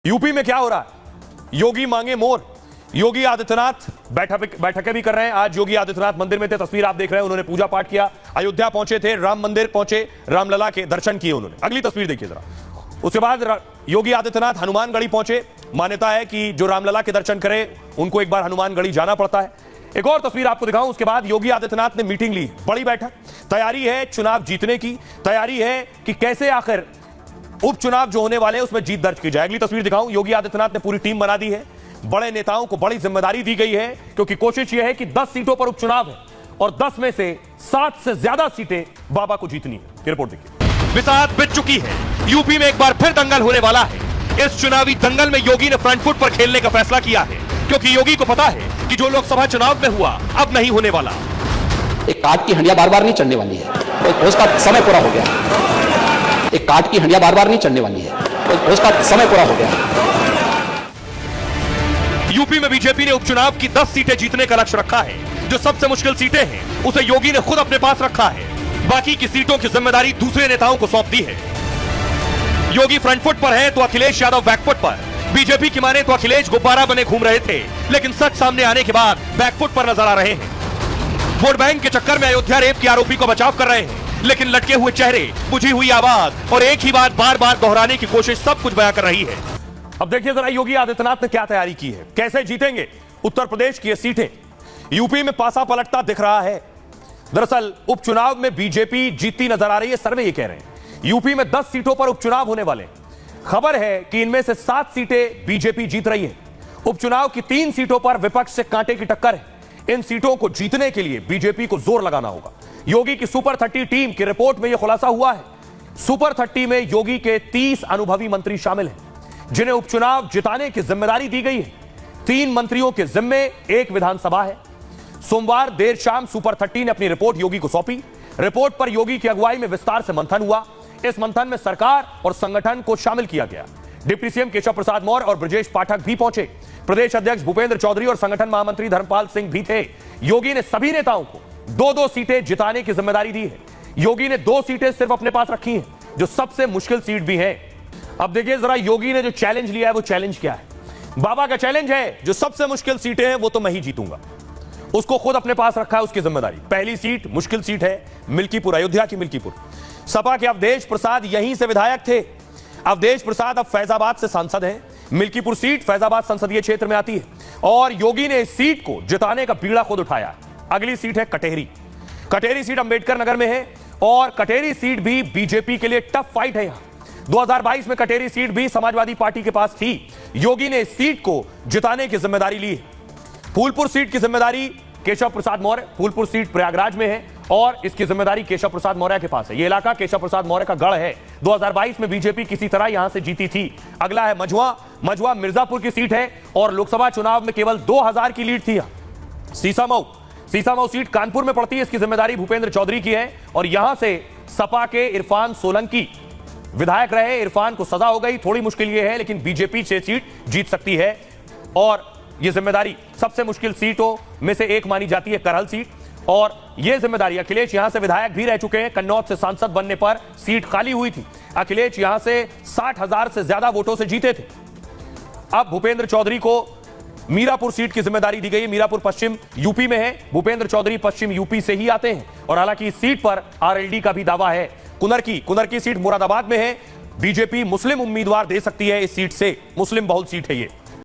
UP में क्या हो रहा है? योगी मांगे मोर। योगी आदित्यनाथ बैठकें भी कर रहे हैं। आज योगी आदित्यनाथ मंदिर में थे, तस्वीर आप देख रहे हैं। उन्होंने पूजा पाठ किया, अयोध्या पहुंचे थे, राम मंदिर पहुंचे, रामलला के दर्शन किए उन्होंने। अगली तस्वीर देखिए जरा। उसके बाद योगी आदित्यनाथ हनुमानगढ़ी पहुंचे। मान्यता है कि जो रामलला के दर्शन करे उनको एक बार हनुमानगढ़ी जाना पड़ता है। एक और तस्वीर आपको दिखाऊं। उसके बाद योगी आदित्यनाथ ने मीटिंग ली, बड़ी बैठक। तैयारी है चुनाव जीतने की, तैयारी है कि कैसे आखिर उपचुनाव जो होने वाले हैं उसमें जीत दर्ज की जाए। अगली तस्वीर दिखाऊं। योगी आदित्यनाथ ने पूरी टीम बना दी है, बड़े नेताओं को बड़ी जिम्मेदारी दी गई है, क्योंकि कोशिश यह है कि 10 सीटों पर उपचुनाव है और 10 में से 7 से ज्यादा सीटें बाबा को जीतनी है। ये रिपोर्ट देखिए। बिसात बिछ चुकी है, यूपी में एक बार फिर दंगल होने वाला है। इस चुनावी दंगल में योगी ने फ्रंट फुट पर खेलने का फैसला किया है, क्योंकि योगी को पता है कि जो लोकसभा चुनाव में हुआ अब नहीं होने वाला। एक काट की हंडिया बार बार नहीं चढ़ने वाली है, उसका समय पूरा हो गया। एक काट की हंडिया बार बार नहीं चढ़ने वाली है, उसका समय पूरा हो गया। यूपी में बीजेपी ने उपचुनाव की 10 सीटें जीतने का लक्ष्य रखा है। जो सबसे मुश्किल सीटें हैं उसे योगी ने खुद अपने पास रखा है। बाकी की सीटों की जिम्मेदारी दूसरे नेताओं को सौंप दी है। योगी फ्रंट फुट पर है तो अखिलेश यादव बैकफुट पर। बीजेपी की माने तो अखिलेश गुब्बारा बने घूम रहे थे, लेकिन सच सामने आने के बाद बैकफुट पर नजर आ रहे हैं। वोट बैंक के चक्कर में अयोध्या रेप के आरोपी को बचाव कर रहे हैं, लेकिन लटके हुए चेहरे, बुझी हुई आवाज और एक ही बात बार बार दोहराने की कोशिश सब कुछ बयां कर रही है। अब देखिए जरा योगी आदित्यनाथ ने क्या तैयारी की है, कैसे जीतेंगे उत्तर प्रदेश की ये सीटें। यूपी में पासा पलटता दिख रहा है। दरअसल उपचुनाव में बीजेपी जीतती नजर आ रही है, सर्वे ये कह रहे हैं। यूपी में 10 सीटों पर उपचुनाव होने वाले। खबर है कि इनमें से 7 सीटें बीजेपी जीत रही है। उपचुनाव की 3 सीटों पर विपक्ष से कांटे की टक्कर है। इन सीटों को जीतने के लिए बीजेपी को जोर लगाना होगा। योगी की सुपर 30 टीम की रिपोर्ट में यह खुलासा हुआ है। सुपर 30 में योगी के 30 अनुभवी मंत्री शामिल हैं, जिन्हें उपचुनाव जिताने की जिम्मेदारी दी गई है। 3 मंत्रियों के जिम्मे 1 विधानसभा है। सोमवार देर शाम सुपर 30 ने अपनी रिपोर्ट योगी को सौंपी। रिपोर्ट पर योगी की अगुवाई में विस्तार से मंथन हुआ। इस मंथन में सरकार और संगठन को शामिल किया गया। डिप्टी सीएम केशव प्रसाद मौर्य और ब्रजेश पाठक भी पहुंचे। प्रदेश अध्यक्ष भूपेंद्र चौधरी और संगठन महामंत्री धर्मपाल सिंह भी थे। योगी ने सभी नेताओं को 2-2 सीटें जिताने की जिम्मेदारी दी है। योगी ने 2 सीटें सिर्फ अपने पास रखी हैं, जो सबसे मुश्किल सीट भी है। अब देखिए जरा योगी ने जो चैलेंज लिया है वो चैलेंज क्या है। बाबा का चैलेंज है जो सबसे मुश्किल सीटें हैं वो तो मैं ही जीतूंगा। उसको खुद अपने पास रखा है, उसकी जिम्मेदारी। पहली सीट मुश्किल सीट है मिल्कीपुर, अयोध्या की मिल्कीपुर। सपा के अवधेश प्रसाद यहीं से विधायक थे। अवधेश प्रसाद अब फैजाबाद से सांसद हैं। मिल्कीपुर सीट फैजाबाद संसदीय क्षेत्र में आती है और योगी ने इस सीट को जिताने का बीड़ा खुद उठाया। अगली सीट है कटेहरी। कटेहरी सीट अंबेडकर नगर में है और कटेहरी सीट भी बीजेपी के लिए टफ फाइट है। यहां 2022 में कटेहरी सीट भी समाजवादी पार्टी के पास थी। योगी ने इस सीट को जिताने की जिम्मेदारी ली है। फूलपुर सीट की जिम्मेदारी केशव प्रसाद मौर्य। फूलपुर सीट प्रयागराज में है और इसकी जिम्मेदारी केशव प्रसाद मौर्य के पास है। यह इलाका केशव प्रसाद मौर्य का गढ़ है। 2022 में बीजेपी किसी तरह यहां से जीती थी। अगला है मझुआ। मझुआ मिर्जापुर की सीट है और लोकसभा चुनाव में केवल 2000 की लीड थी। सीसामऊ सीट कानपुर में पड़ती है। इसकी जिम्मेदारी भूपेंद्र चौधरी की है और यहां से सपा के इरफान सोलंकी विधायक रहे। इरफान को सजा हो गई। थोड़ी मुश्किल यह है, लेकिन बीजेपी से सीट जीत सकती है और यह जिम्मेदारी सबसे मुश्किल सीटों में से एक मानी जाती है, करहल सीट। और यह जिम्मेदारी अखिलेश यहां से विधायक भी रह चुके हैं। कन्नौज से सांसद बनने पर सीट खाली हुई थी। अखिलेश यहां से 60,000 से ज्यादा वोटों से जीते थे। अब भूपेंद्र चौधरी को मीरापुर सीट की जिम्मेदारी दी गई है। मीरापुर पश्चिम यूपी में है। भूपेंद्र चौधरी पश्चिम यूपी से ही आते हैं और हालांकि इस सीट पर आरएलडी का भी दावा है। कुनर की सीट मुरादाबाद में है। बीजेपी मुस्लिम उम्मीदवार दे सकती है इस सीट से। मुस्लिम बहुल सीट है ये।